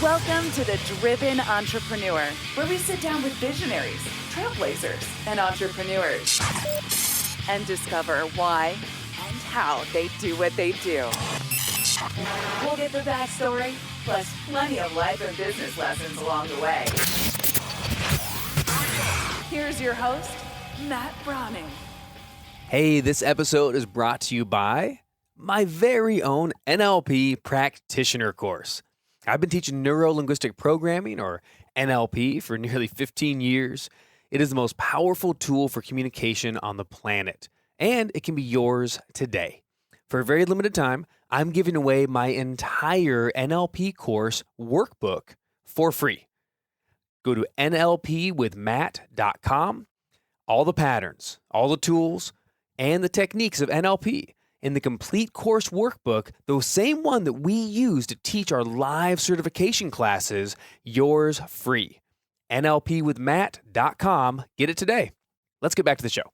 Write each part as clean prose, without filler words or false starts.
Welcome to The Driven Entrepreneur, where we sit down with visionaries, trailblazers, and entrepreneurs and discover why and how they do what they do. We'll get the backstory, plus plenty of life and business lessons along the way. Here's your host, Matt Brauning. Hey, this episode is brought to you by my very own NLP practitioner course. I've been teaching neuro-linguistic programming, or NLP, for nearly 15 years. It is the most powerful tool for communication on the planet, and it can be yours today. For a very limited time, I'm giving away my entire NLP course workbook for free. Go to nlpwithmatt.com. All the patterns, all the tools, and the techniques of NLP in the complete course workbook, the same one that we use to teach our live certification classes, yours free. nlpwithmatt.com. Get it today. Let's get back to the show.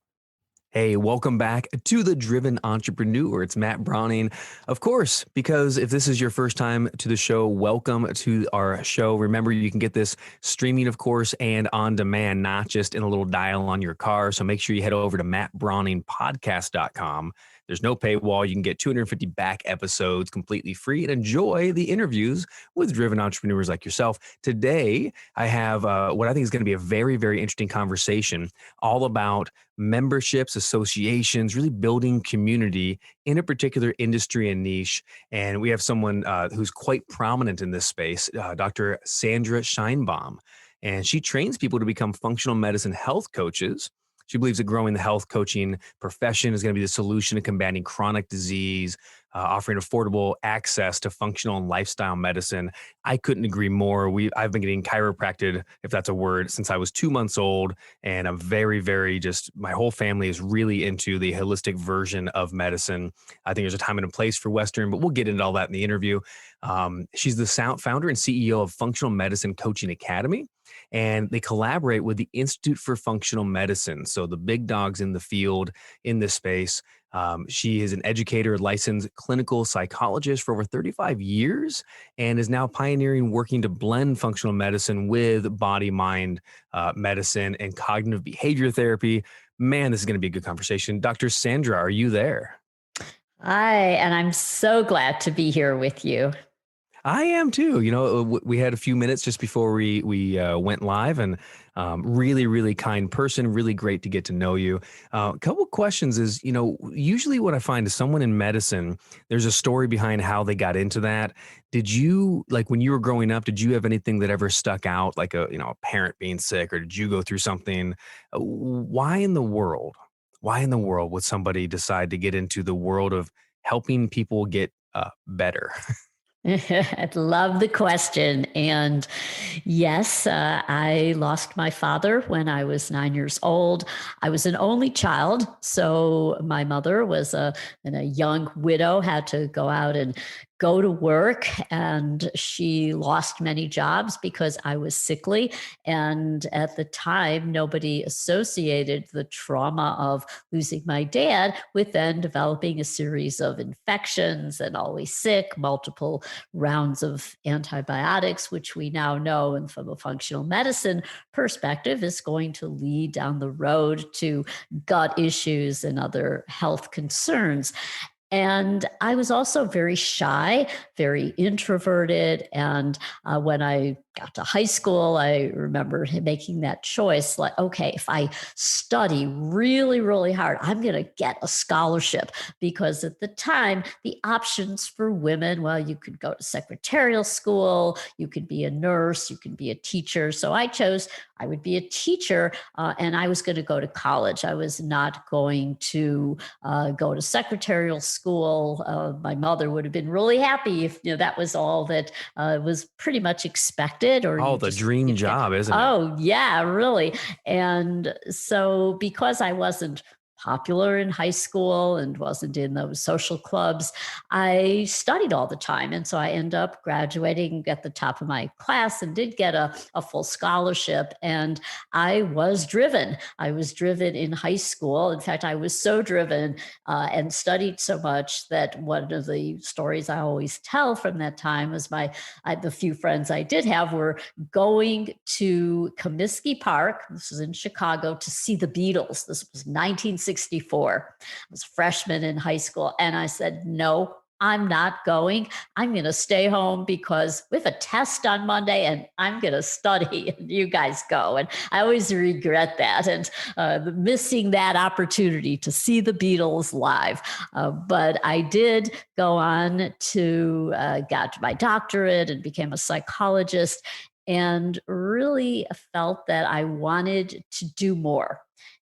Hey, welcome back to The Driven Entrepreneur. It's Matt Brauning. Of course, because if this is your first time to the show, welcome to our show. Remember, you can get this streaming, of course, and on demand, not just in a little dial on your car. So make sure you head over to mattbrowningpodcast.com. There's no paywall. You can get 250 back episodes completely free and enjoy the interviews with driven entrepreneurs like yourself. Today, I have what I think is going to be a very, very interesting conversation all about memberships, associations, really building community in a particular industry and niche. And we have someone who's quite prominent in this space, Dr. Sandra Scheinbaum. And she trains people to become functional medicine health coaches. She believes that growing the health coaching profession is going to be the solution to combating chronic disease, offering affordable access to functional and lifestyle medicine. I couldn't agree more. I've been getting chiropractic, if that's a word, since I was 2 months old. And I'm very, very my whole family is really into the holistic version of medicine. I think there's a time and a place for Western, but we'll get into all that in the interview. She's the founder and CEO of Functional Medicine Coaching Academy. And they collaborate with the Institute for Functional Medicine. So the big dogs in the field in this space. She is an educator, licensed clinical psychologist for over 35 years, and is now pioneering working to blend functional medicine with body-mind medicine and cognitive behavior therapy. Man, this is going to be a good conversation. Dr. Sandra, are you there? Hi, and I'm so glad to be here with you. I am too. You know, we had a few minutes just before we went live, and really, really kind person, really great to get to know you. A couple of questions is, usually what I find is someone in medicine, there's a story behind how they got into that. Did you, when you were growing up, did you have anything that ever stuck out, like a parent being sick, or did you go through something? Why in the world would somebody decide to get into the world of helping people get better? I love the question. And yes, I lost my father when I was 9 years old. I was an only child. So my mother was a young widow, had to go out and go to work, and she lost many jobs because I was sickly. And at the time, nobody associated the trauma of losing my dad with then developing a series of infections and always sick, multiple rounds of antibiotics, which we now know, and from a functional medicine perspective, is going to lead down the road to gut issues and other health concerns. And I was also very shy, very introverted. And when I got to high school, I remember making that choice, like, okay, if I study really, really hard, I'm going to get a scholarship. Because at the time, the options for women, well, you could go to secretarial school, you could be a nurse, you could be a teacher. So I chose I would be a teacher, and I was going to go to college. I was not going to go to secretarial school. My mother would have been really happy if that was all that was pretty much expected. Or the dream job, isn't it? Oh, yeah, really. And so because I wasn't popular in high school and wasn't in those social clubs, I studied all the time. And so I ended up graduating at the top of my class and did get a full scholarship. And I was driven. I was driven in high school. In fact, I was so driven and studied so much that one of the stories I always tell from that time was the few friends I did have were going to Comiskey Park, this is in Chicago, to see the Beatles. This was 1964. I was a freshman in high school. And I said, no, I'm not going. I'm going to stay home because we have a test on Monday and I'm going to study and you guys go. And I always regret that and missing that opportunity to see the Beatles live. But I did go on to got my doctorate and became a psychologist and really felt that I wanted to do more.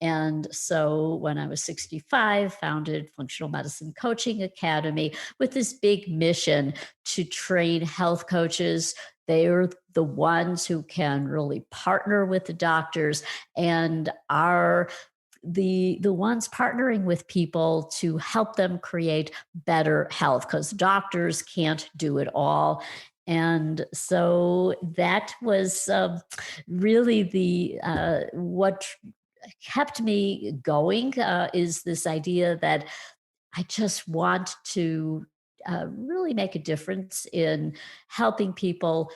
And so when I was 65, founded Functional Medicine Coaching Academy with this big mission to train health coaches. They're the ones who can really partner with the doctors and are the ones partnering with people to help them create better health because doctors can't do it all. And so that was really the what kept me going is this idea that I just want to really make a difference in helping people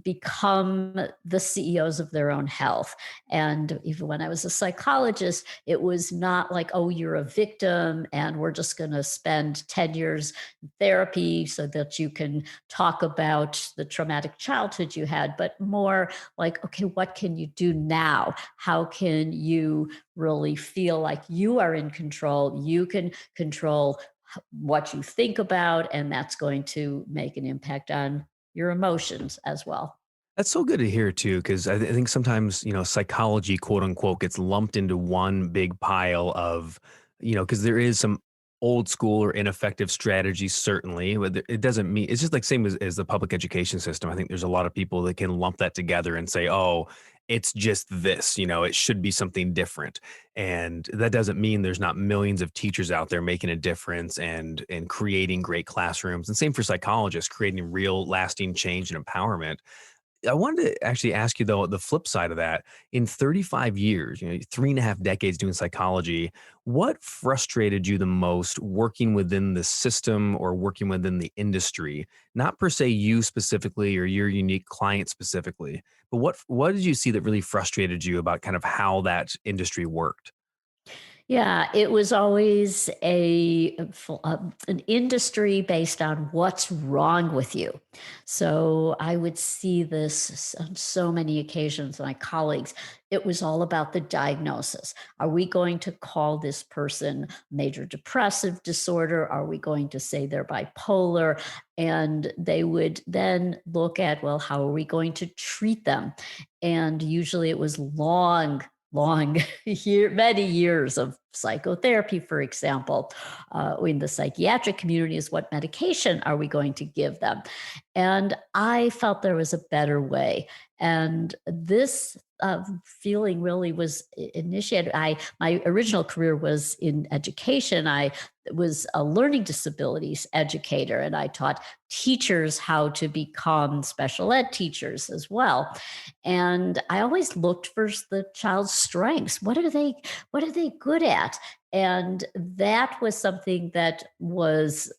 become the CEOs of their own health. And even when I was a psychologist, it was not like, oh, you're a victim and we're just going to spend 10 years in therapy so that you can talk about the traumatic childhood you had, but more like, okay, what can you do now? How can you really feel like you are in control? You can control what you think about, and that's going to make an impact on your emotions as well. That's so good to hear too, because I think sometimes, psychology, quote unquote, gets lumped into one big pile of, because there is some old school or ineffective strategies, certainly, but it doesn't mean it's just like same as the public education system. I think there's a lot of people that can lump that together and say, oh, it's just this, it should be something different. And that doesn't mean there's not millions of teachers out there making a difference and creating great classrooms. And same for psychologists, creating real lasting change and empowerment. I wanted to actually ask you though, the flip side of that, in 35 years, 3.5 decades doing psychology, what frustrated you the most working within the system or working within the industry? Not per se you specifically or your unique client specifically, but what did you see that really frustrated you about kind of how that industry worked? Yeah, it was always an industry based on what's wrong with you. So I would see this on so many occasions. My colleagues, it was all about the diagnosis. Are we going to call this person major depressive disorder? Are we going to say they're bipolar? And they would then look at, well, how are we going to treat them? And usually it was long many years of psychotherapy, for example. In the psychiatric community is what medication are we going to give them? And I felt there was a better way. And this feeling really was initiated. My original career was in education. I was a learning disabilities educator, and I taught teachers how to become special ed teachers as well. And I always looked for the child's strengths. What are they good at? And that was something that was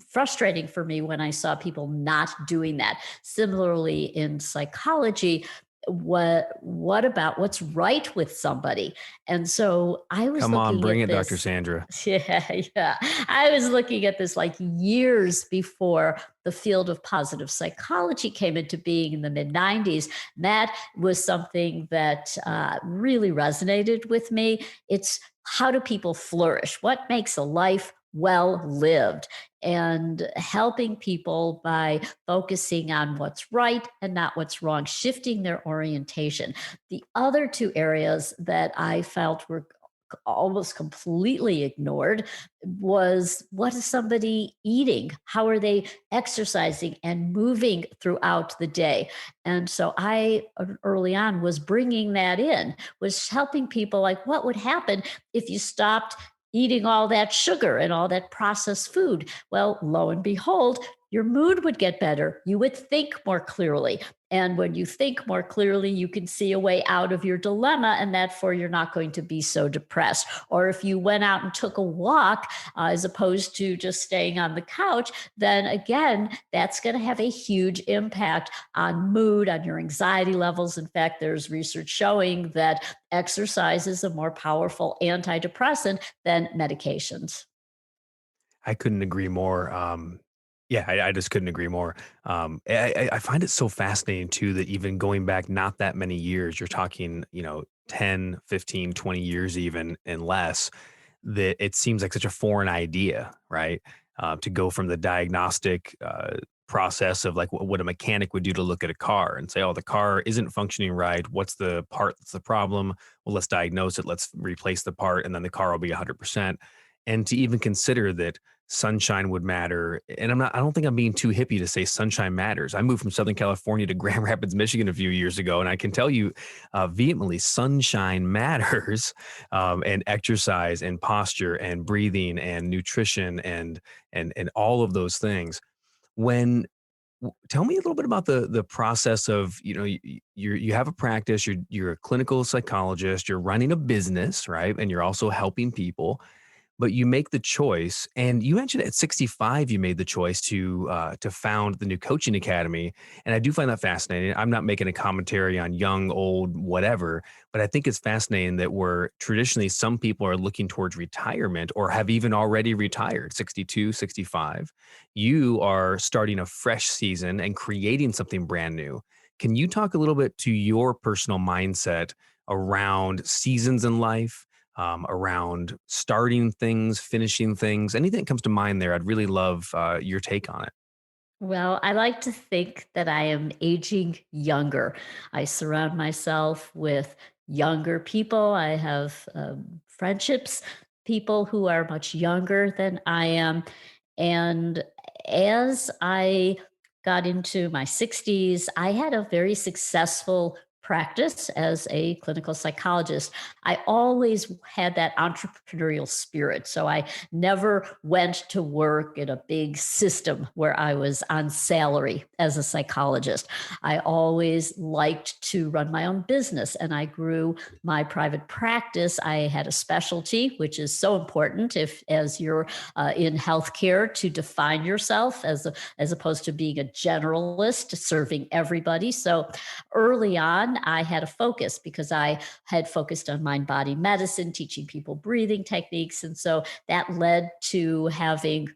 frustrating for me when I saw people not doing that. Similarly, in psychology, what about what's right with somebody? And so I was Come on, looking bring at it, Dr. this. Sandra. Yeah. I was looking at this like years before the field of positive psychology came into being in the mid 90s. That was something that really resonated with me. It's how do people flourish? What makes a life well lived? And helping people by focusing on what's right and not what's wrong, shifting their orientation. The other two areas that I felt were almost completely ignored was what is somebody eating? How are they exercising and moving throughout the day? And so I early on was bringing that in, was helping people like what would happen if you stopped eating all that sugar and all that processed food. Well, lo and behold, your mood would get better. You would think more clearly. And when you think more clearly, you can see a way out of your dilemma, and therefore you're not going to be so depressed. Or if you went out and took a walk as opposed to just staying on the couch, then again, that's going to have a huge impact on mood, on your anxiety levels. In fact, there's research showing that exercise is a more powerful antidepressant than medications. I couldn't agree more. Yeah, I just couldn't agree more. I find it so fascinating too that even going back not that many years, you're talking, 10, 15, 20 years even and less, that it seems like such a foreign idea, right? To go from the diagnostic process of like what a mechanic would do to look at a car and say, oh, the car isn't functioning right. What's the part that's the problem? Well, let's diagnose it. Let's replace the part, and then the car will be 100%. And to even consider that sunshine would matter. And I don't think I'm being too hippie to say sunshine matters. I moved from Southern California to Grand Rapids, Michigan a few years ago. And I can tell you vehemently, sunshine matters, and exercise and posture and breathing and nutrition and all of those things. When Tell me a little bit about the process of, you have a practice, you're a clinical psychologist, you're running a business, right? And you're also helping people, but you make the choice, and you mentioned at 65 you made the choice to found the new coaching academy, and I do find that fascinating. I'm not making a commentary on young, old, whatever, but I think it's fascinating that we're traditionally some people are looking towards retirement or have even already retired, 62, 65. You are starting a fresh season and creating something brand new. Can you talk a little bit to your personal mindset around seasons in life, around starting things, finishing things, anything that comes to mind there? I'd really love your take on it. Well, I like to think that I am aging younger. I surround myself with younger people. I have friendships, people who are much younger than I am. And as I got into my 60s, I had a very successful practice as a clinical psychologist. I always had that entrepreneurial spirit. So I never went to work in a big system where I was on salary as a psychologist. I always liked to run my own business, and I grew my private practice. I had a specialty, which is so important if, as you're in healthcare, to define yourself as opposed to being a generalist serving everybody. So early on, I had a focus because I had focused on mind body medicine, teaching people breathing techniques. And so that led to having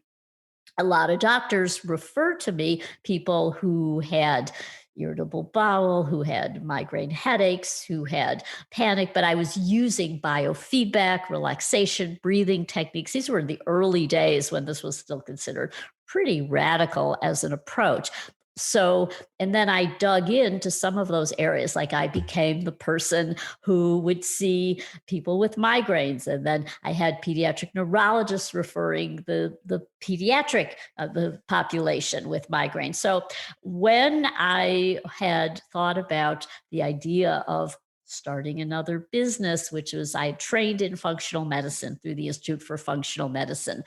a lot of doctors refer to me people who had irritable bowel, who had migraine headaches, who had panic, but I was using biofeedback, relaxation, breathing techniques. These were the early days when this was still considered pretty radical as an approach. So, and then I dug into some of those areas. Like I became the person who would see people with migraines. And then I had pediatric neurologists referring the pediatric, the population with migraines. So when I had thought about the idea of starting another business, which was I trained in functional medicine through the Institute for Functional Medicine.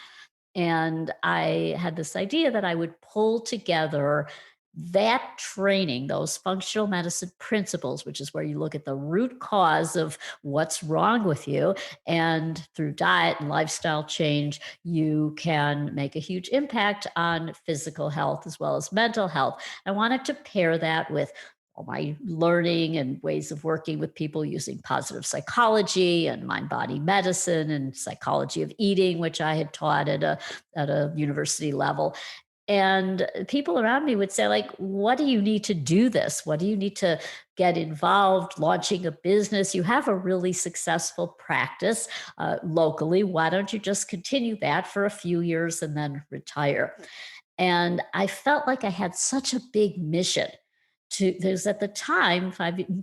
And I had this idea that I would pull together that training, those functional medicine principles, which is where you look at the root cause of what's wrong with you. And through diet and lifestyle change, you can make a huge impact on physical health as well as mental health. I wanted to pair that with all my learning and ways of working with people using positive psychology and mind body medicine and psychology of eating, which I had taught at a university level. And people around me would say, like, what do you need to do this? What do you need to get involved launching a business? You have a really successful practice locally. Why don't you just continue that for a few years and then retire? And I felt like I had such a big mission to, there's at the time,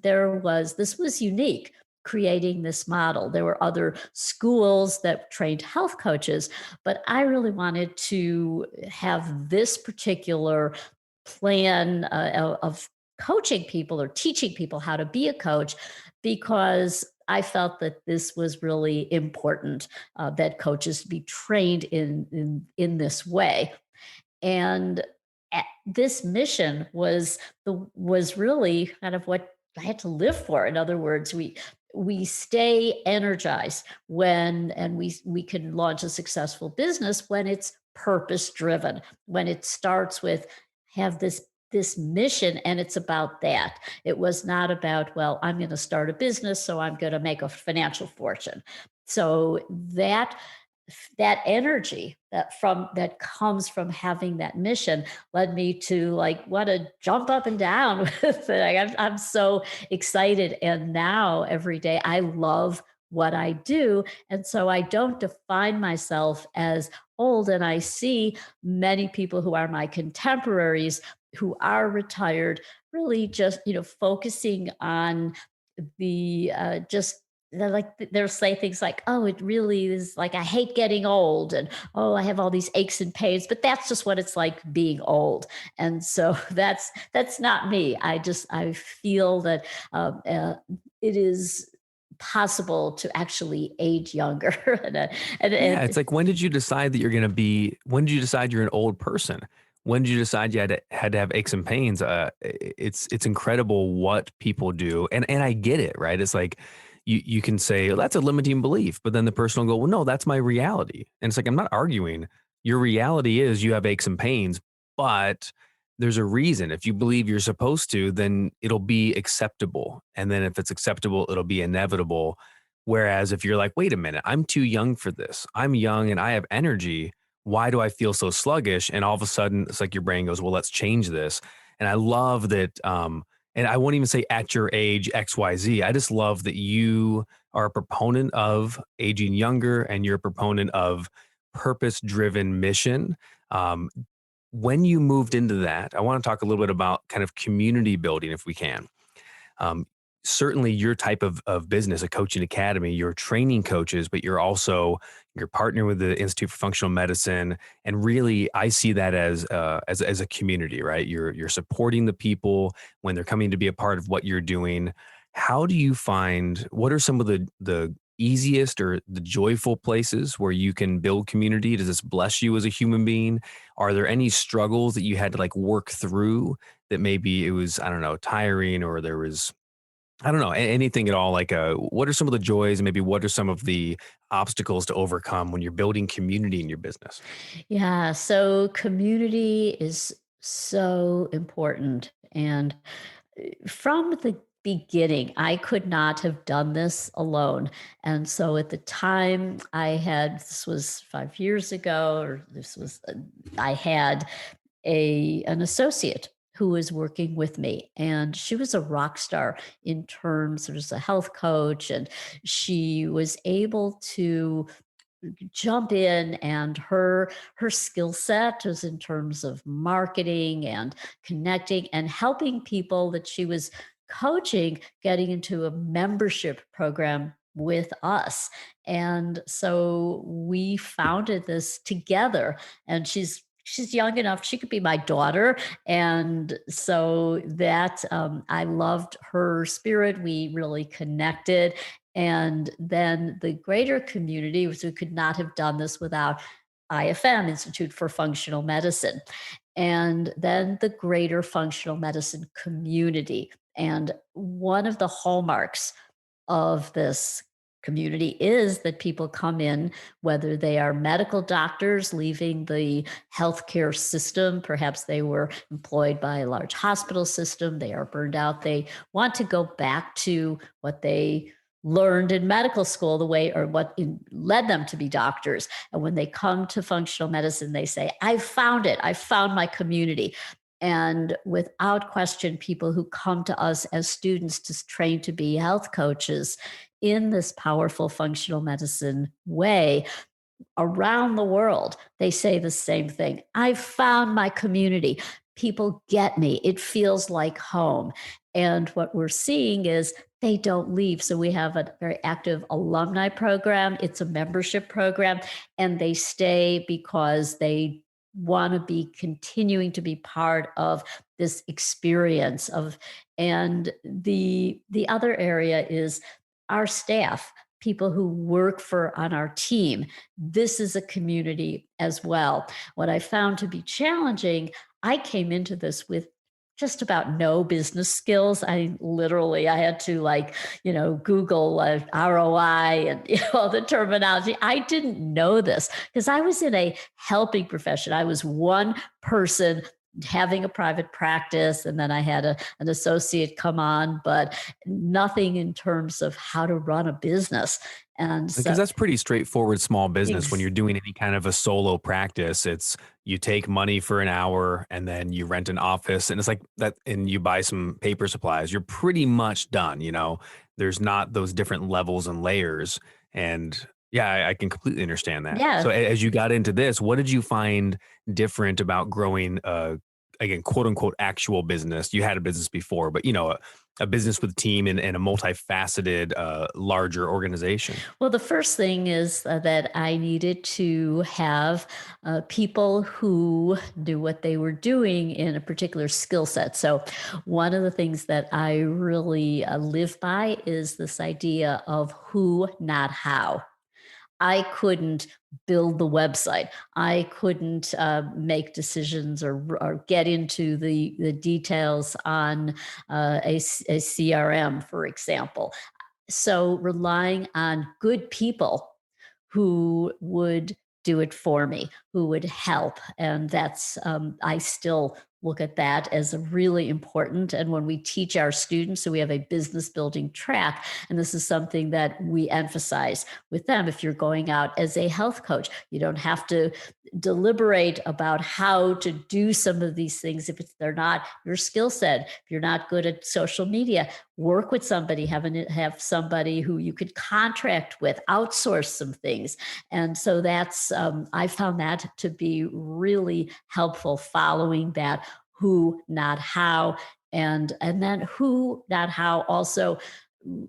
this was unique, creating this model. There were other schools that trained health coaches, but I really wanted to have this particular plan of coaching people or teaching people how to be a coach because I felt that this was really important, that coaches be trained in this way. And this mission was really kind of what I had to live for. In other words, we stay energized when, and we can launch a successful business when it's purpose driven, when it starts with have this mission and it's about that. It was not about, well, I'm going to start a business, so I'm going to make a financial fortune. So that energy that comes from having that mission led me to like want to jump up and down with it. I'm so excited, and now every day I love what I do, and so I don't define myself as old. And I see many people who are my contemporaries who are retired really just focusing on the just they'll say things like, oh, it really is like, I hate getting old, and oh, I have all these aches and pains, but that's just what it's like being old. And so that's not me. I feel that it is possible to actually age younger. Yeah, And it's like, when did you decide that when did you decide you're an old person? When did you decide you had to have aches and pains? It's incredible what people do. And I get it, right? It's like, you can say, well, that's a limiting belief, but then the person will go, well, no, that's my reality. And it's like, I'm not arguing. Your reality is you have aches and pains, but there's a reason. If you believe you're supposed to, then it'll be acceptable. And then if it's acceptable, it'll be inevitable. Whereas if you're like, wait a minute, I'm too young for this. I'm young and I have energy. Why do I feel so sluggish? And all of a sudden, it's like your brain goes, well, let's change this. And I love that. And I won't even say at your age, XYZ. I just love that you are a proponent of aging younger and you're a proponent of purpose driven mission. Um, when you moved into that, I want to talk a little bit about kind of community building if we can. Um, Certainly your type of business, a coaching academy, you're training coaches, but you're partnering with the Institute for Functional Medicine. And really, I see that as a community, right? You're supporting the people when they're coming to be a part of what you're doing. How do you find, what are some of the easiest or the joyful places where you can build community? Does this bless you as a human being? Are there any struggles that you had to like work through that maybe it was, I don't know, tiring, or there was, I don't know, anything at all? Like, what are some of the joys, and maybe what are some of the obstacles to overcome when you're building community in your business? yeah, so community is so important. And from the beginning, I could not have done this alone. And so at the time this was 5 years ago, or I had an associate who was working with me, and she was a rock star in terms of as a health coach, and she was able to jump in, and her skill set was in terms of marketing and connecting and helping people that she was coaching getting into a membership program with us. And so we founded this together, and she's young enough she could be my daughter. And so that I loved her spirit, we really connected. And then the greater community, which we could not have done this without IFM, Institute for Functional Medicine, and then the greater functional medicine community. And one of the hallmarks of this community is that people come in, whether they are medical doctors leaving the healthcare system, perhaps they were employed by a large hospital system, they are burned out, they want to go back to what they learned in medical school, the way or led them to be doctors. And when they come to functional medicine, they say, I found it, I found my community. And without question, people who come to us as students to train to be health coaches in this powerful functional medicine way around the world, they say the same thing. I found my community. People get me. It feels like home. And what we're seeing is they don't leave. So we have a very active alumni program. It's a membership program, and they stay because they want to be continuing to be part of this experience of. And the other area is our staff, people who work on our team. This is a community as well. What I found to be challenging, I came into this with just about no business skills. I had to Google ROI and all the terminology. I didn't know this because I was in a helping profession. I was one person having a private practice, and then I had an associate come on, but nothing in terms of how to run a business. And Because so, that's pretty straightforward small business. When ex- you're doing any kind of a solo practice, it's you take money for an hour and then you rent an office and it's like that, and you buy some paper supplies. You're pretty much done. There's not those different levels and layers. And yeah, I can completely understand that. So yeah, as you got into this, what did you find different about growing again, quote unquote, actual business? You had a business before, but a business with a team and a multifaceted, larger organization. well, the first thing is that I needed to have people who knew what they were doing in a particular skill set. So, one of the things that I really live by is this idea of who, not how. I couldn't build the website. I couldn't make decisions or get into the details on a CRM, for example. So relying on good people who would do it for me, who would help. And I still look at that as a really important. And when we teach our students, so we have a business building track, and this is something that we emphasize with them. If you're going out as a health coach, you don't have to deliberate about how to do some of these things they're not your skill set. If you're not good at social media, work with somebody, have somebody who you could contract with, outsource some things. And so I found that to be really helpful, following that who, not how. And then who, not how also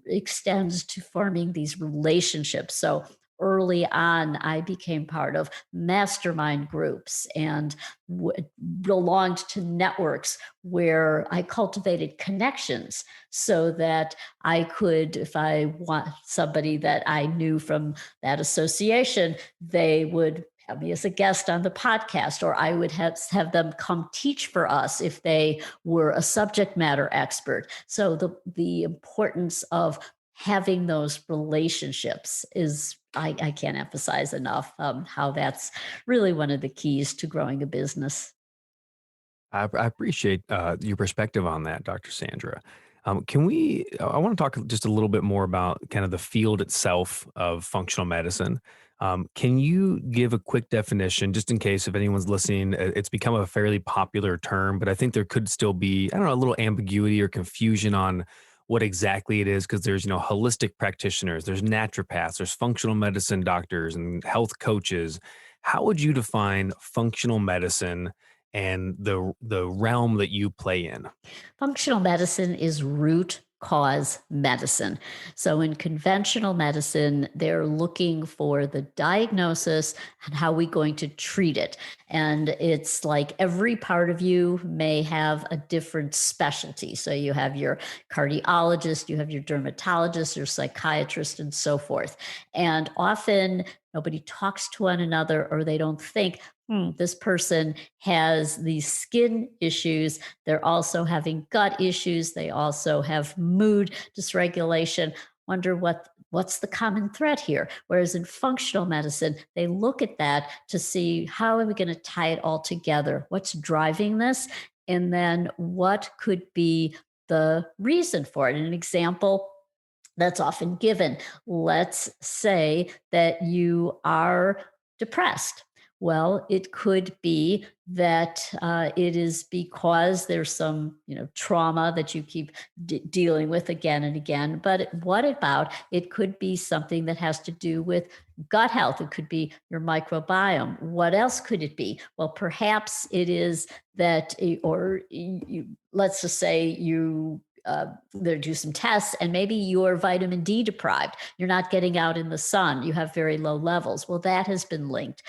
extends to forming these relationships. So early on, I became part of mastermind groups and belonged to networks where I cultivated connections so that I could, if I want somebody that I knew from that association, they would have me as a guest on the podcast, or I would have them come teach for us if they were a subject matter expert. So the importance of having those relationships is, I can't emphasize enough how that's really one of the keys to growing a business. I appreciate your perspective on that, Dr. Sandra. I want to talk just a little bit more about kind of the field itself of functional medicine. Can you give a quick definition, just in case if anyone's listening? It's become a fairly popular term, but I think there could still be, I don't know, a little ambiguity or confusion on what exactly it is, because there's, holistic practitioners, there's naturopaths, there's functional medicine doctors and health coaches. How would you define functional medicine and the realm that you play in? Functional medicine is root cause medicine. So in conventional medicine, they're looking for the diagnosis and how we're going to treat it. And it's like every part of you may have a different specialty. So you have your cardiologist, you have your dermatologist, your psychiatrist, and so forth. And often nobody talks to one another, or they don't think, this person has these skin issues. They're also having gut issues. They also have mood dysregulation. Wonder what's the common thread here? Whereas in functional medicine, they look at that to see, how are we going to tie it all together? What's driving this? And then what could be the reason for it? And an example that's often given, let's say that you are depressed. Well, it could be that it is because there's some, trauma that you keep dealing with again and again. But what about it could be something that has to do with gut health? It could be your microbiome. What else could it be? Well, perhaps it is that, let's just say you they do some tests, and maybe you're vitamin D deprived. You're not getting out in the sun. You have very low levels. Well, that has been linked.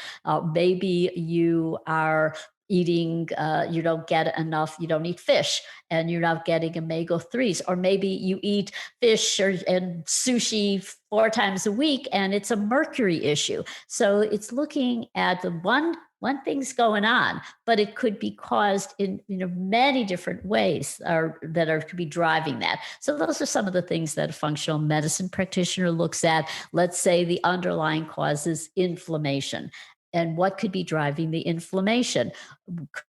Maybe you are eating, you don't get enough, you don't eat fish and you're not getting omega-3s, or maybe you eat fish and sushi 4 times a week and it's a mercury issue. So it's looking at the one thing's going on, but it could be caused in many different ways that are to be driving that. So those are some of the things that a functional medicine practitioner looks at. Let's say the underlying cause is inflammation. And what could be driving the inflammation?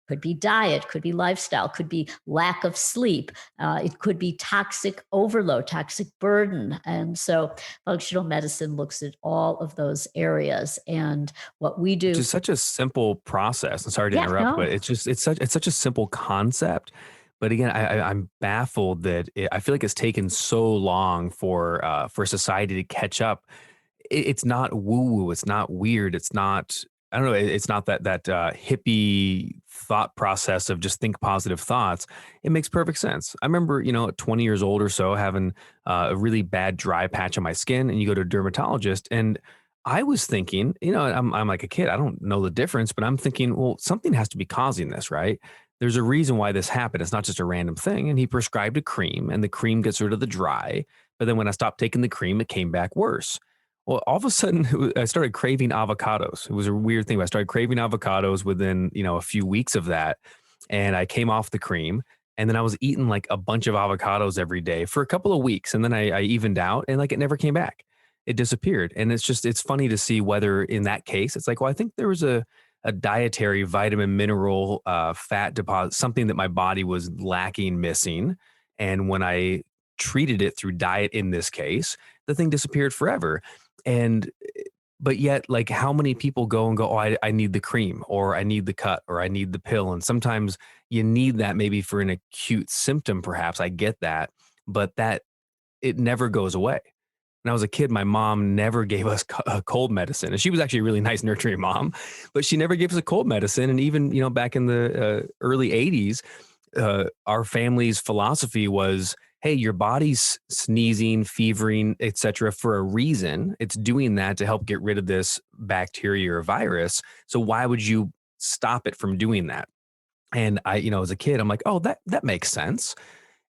Could be diet, could be lifestyle, could be lack of sleep. It could be toxic overload, toxic burden. And so functional medicine looks at all of those areas. And what we Which do. is such a simple process. I'm sorry to Yeah, interrupt, but no. it's such a simple concept. But again, I'm baffled that I feel like it's taken so long for society to catch up. It's not woo woo. It's not weird. It's not. I don't know. It's not that hippie thought process of just think positive thoughts. It makes perfect sense. I remember, at 20 years old or so, having a really bad dry patch on my skin, and you go to a dermatologist, and I was thinking, I'm like a kid. I don't know the difference, but I'm thinking, well, something has to be causing this, right? There's a reason why this happened. It's not just a random thing. And he prescribed a cream, and the cream gets rid of the dry. But then when I stopped taking the cream, it came back worse. Well, all of a sudden, I started craving avocados. It was a weird thing. I started craving avocados within, a few weeks of that. And I came off the cream. And then I was eating like a bunch of avocados every day for a couple of weeks. And then I evened out, and like it never came back. It disappeared. And it's funny to see whether in that case, it's like, well, I think there was a dietary vitamin, mineral, fat deposit, something that my body was lacking, missing. And when I treated it through diet in this case, the thing disappeared forever. And but yet, like, how many people go and go, oh, I need the cream, or I need the cut, or I need the pill. And sometimes you need that maybe for an acute symptom, perhaps. I get that, but that it never goes away. When I was a kid, my mom never gave us cold medicine. And she was actually a really nice, nurturing mom, but she never gave us a cold medicine. And even, back in the early 80s, our family's philosophy was, hey, your body's sneezing, fevering, etc., for a reason. It's doing that to help get rid of this bacteria or virus. So why would you stop it from doing that? And I, as a kid, I'm like, oh, that makes sense.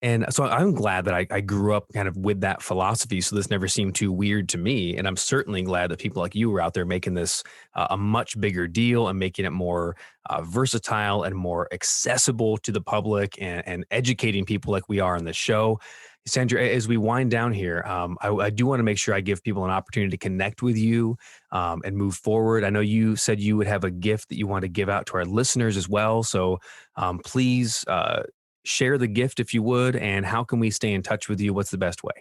And so I'm glad that I grew up kind of with that philosophy. So this never seemed too weird to me. And I'm certainly glad that people like you were out there making this a much bigger deal and making it more versatile and more accessible to the public, and educating people like we are on this show. Sandra, as we wind down here, I do want to make sure I give people an opportunity to connect with you and move forward. I know you said you would have a gift that you want to give out to our listeners as well. So please share the gift if you would, and how can we stay in touch with you? What's the best way?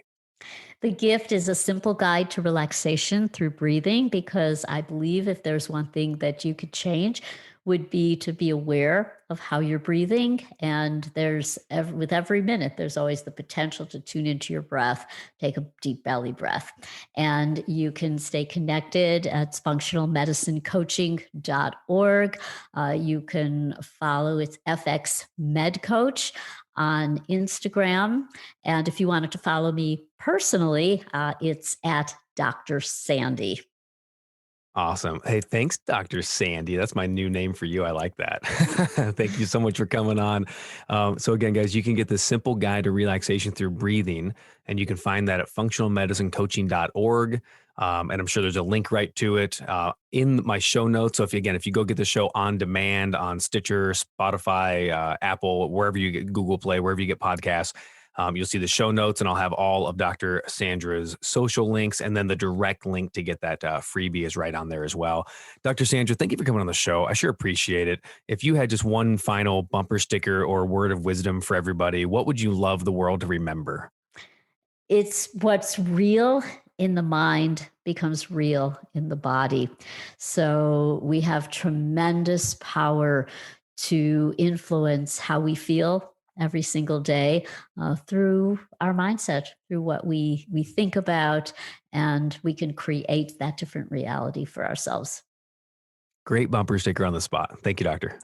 The gift is a simple guide to relaxation through breathing, because I believe if there's one thing that you could change, would be to be aware of how you're breathing. And with every minute, there's always the potential to tune into your breath, take a deep belly breath. And you can stay connected at functionalmedicinecoaching.org. You can follow it's FX Med Coach on Instagram. And if you wanted to follow me personally, it's at Dr. Sandy. Awesome. Hey, thanks, Dr. Sandy. That's my new name for you. I like that. Thank you so much for coming on. So again, guys, you can get this simple guide to relaxation through breathing, and you can find that at functionalmedicinecoaching.org. And I'm sure there's a link right to it in my show notes. So if you go get the show on demand on Stitcher, Spotify, Apple, wherever you get Google Play, wherever you get podcasts, you'll see the show notes, and I'll have all of Dr. Sandra's social links, and then the direct link to get that freebie is right on there as well. Dr. Sandra, thank you for coming on the show. I sure appreciate it. If you had just one final bumper sticker or word of wisdom for everybody, what would you love the world to remember? It's what's real in the mind becomes real in the body. So we have tremendous power to influence how we feel every single day through our mindset, through what we think about, and we can create that different reality for ourselves. Great bumper sticker on the spot. Thank you, doctor.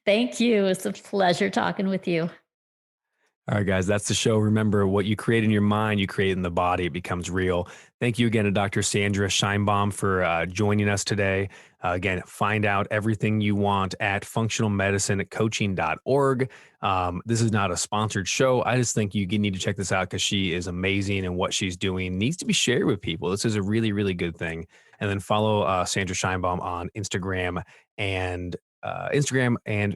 Thank you. It's a pleasure talking with you. All right, guys, that's the show. Remember, what you create in your mind, you create in the body, it becomes real. Thank you again to Dr. Sandra Scheinbaum for joining us today. Again, find out everything you want at functionalmedicinecoaching.org. This is not a sponsored show. I just think you need to check this out because she is amazing and what she's doing needs to be shared with people. This is a really, really good thing. And then follow Sandra Scheinbaum on Instagram and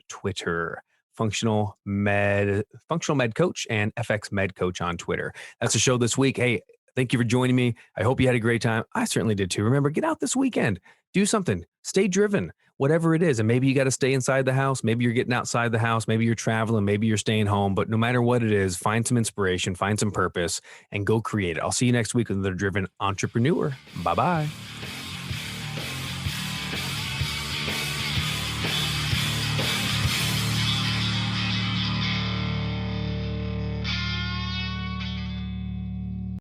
Twitter. Functional Med Coach and FX Med Coach on Twitter. That's the show this week. Hey, thank you for joining me. I hope you had a great time. I certainly did too. Remember, get out this weekend, do something, stay driven, whatever it is. And maybe you got to stay inside the house. Maybe you're getting outside the house. Maybe you're traveling. Maybe you're staying home. But no matter what it is, find some inspiration, find some purpose, and go create it. I'll see you next week with another Driven Entrepreneur. Bye-bye.